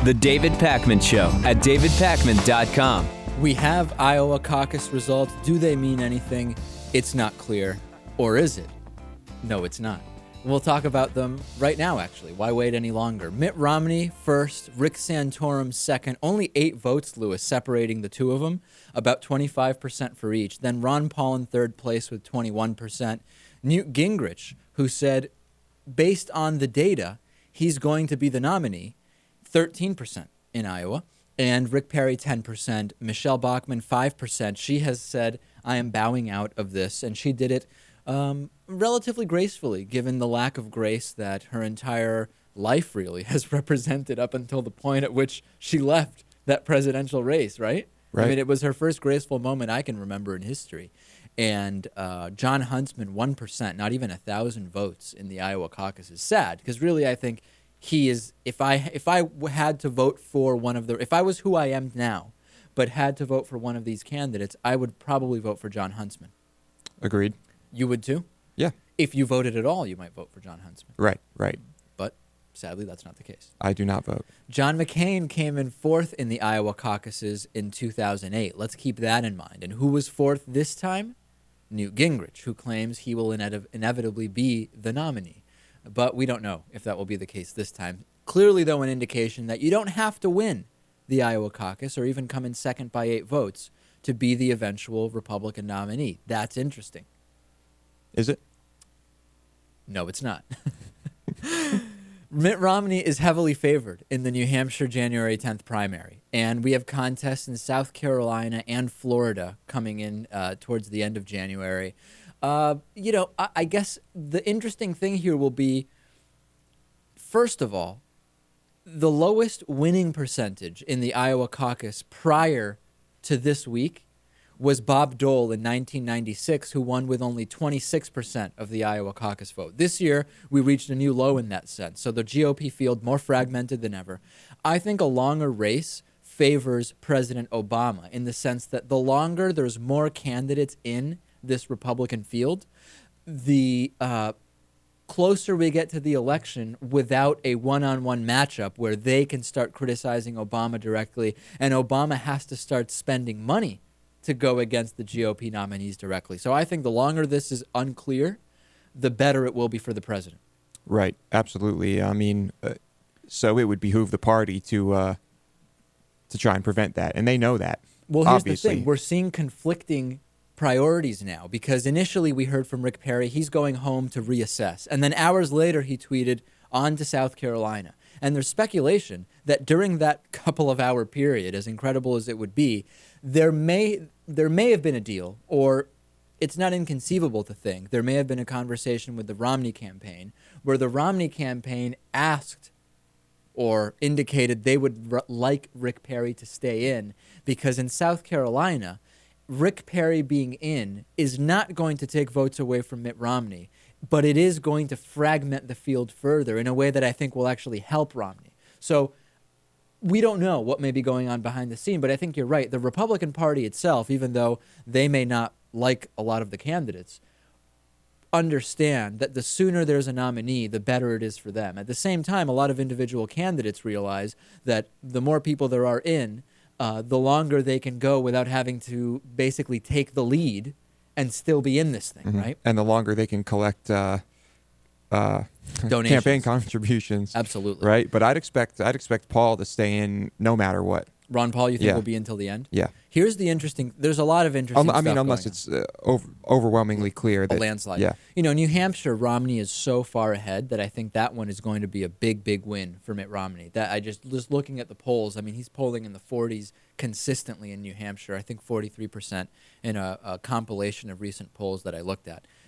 The David Pakman Show at davidpakman.com. We have Iowa caucus results. Do they mean anything? It's not clear. Or is it? No, it's not. We'll talk about them right now, actually. Why wait any longer? Mitt Romney first, Rick Santorum second. Only 8 votes, Lewis, separating the two of them, about 25% for each. Then Ron Paul in third place with 21%. Newt Gingrich, who said, based on the data, he's going to be the nominee, 13% in Iowa. And Rick Perry, 10%. Michelle Bachmann, 5%. She has said, I am bowing out of this. And she did it relatively gracefully, given the lack of grace that her entire life really has represented up until the point at which she left that presidential race, right? Right. I mean, it was her first graceful moment I can remember in history. And John Huntsman, 1%, not even 1,000 votes in the Iowa caucus is sad, because really I think he is, if I had to vote for one of the, if I was who I am now, but had to vote for one of these candidates, I would probably vote for John Huntsman. Agreed. You would too? Yeah. If you voted at all, you might vote for John Huntsman. Right. But sadly, that's not the case. I do not vote. John McCain came in fourth in the Iowa caucuses in 2008. Let's keep that in mind. And who was fourth this time? Newt Gingrich, who claims he will inevitably be the nominee. But we don't know if that will be the case this time. Clearly, though, an indication that you don't have to win the Iowa caucus or even come in second by 8 votes to be the eventual Republican nominee. That's interesting. Is it? No, it's not. Mitt Romney is heavily favored in the New Hampshire January 10th primary. And we have contests in South Carolina and Florida coming in towards the end of January. I guess the interesting thing here will be, first of all, the lowest winning percentage in the Iowa caucus prior to this week was Bob Dole in 1996, who won with only 26% of the Iowa caucus vote. This year, we reached a new low in that sense. So the GOP field more fragmented than ever. I think a longer race favors President Obama in the sense that the longer there's more candidates in this Republican field, the closer we get to the election without a one-on-one matchup where they can start criticizing Obama directly and Obama has to start spending money to go against the GOP nominees directly. So I think the longer this is unclear, the better it will be for the president. Right. Absolutely. I mean, so it would behoove the party to try and prevent that, and they know that. Well, here's obviously. the thing. We're seeing conflicting priorities now, because initially we heard from Rick Perry, he's going home to reassess. And then hours later, he tweeted, on to South Carolina. And there's speculation that during that couple of hour period, as incredible as it would be, there may have been a deal, or it's not inconceivable to think there may have been a conversation with the Romney campaign where the Romney campaign asked or indicated they would like Rick Perry to stay in, because in South Carolina, Rick Perry being in is not going to take votes away from Mitt Romney, but it is going to fragment the field further in a way that I think will actually help Romney. So we don't know what may be going on behind the scene, but I think you're right. The Republican Party itself, even though they may not like a lot of the candidates, understand that the sooner there's a nominee, the better it is for them. At the same time, a lot of individual candidates realize that the more people there are in, the longer they can go without having to basically take the lead and still be in this thing, right? And the longer they can collect Donations. campaign contributions. Absolutely. Right? But I'd expect Paul to stay in no matter what. Ron Paul, you think Yeah. will be until the end? Yeah. Here's the interesting, there's a lot of interesting I mean, stuff unless going it's overwhelmingly clear on. that A landslide. Yeah. You know, New Hampshire, Romney is so far ahead that I think that one is going to be a big, big win for Mitt Romney. That I just looking at the polls, I mean, he's polling in the 40s consistently in New Hampshire. I think 43% in a compilation of recent polls that I looked at.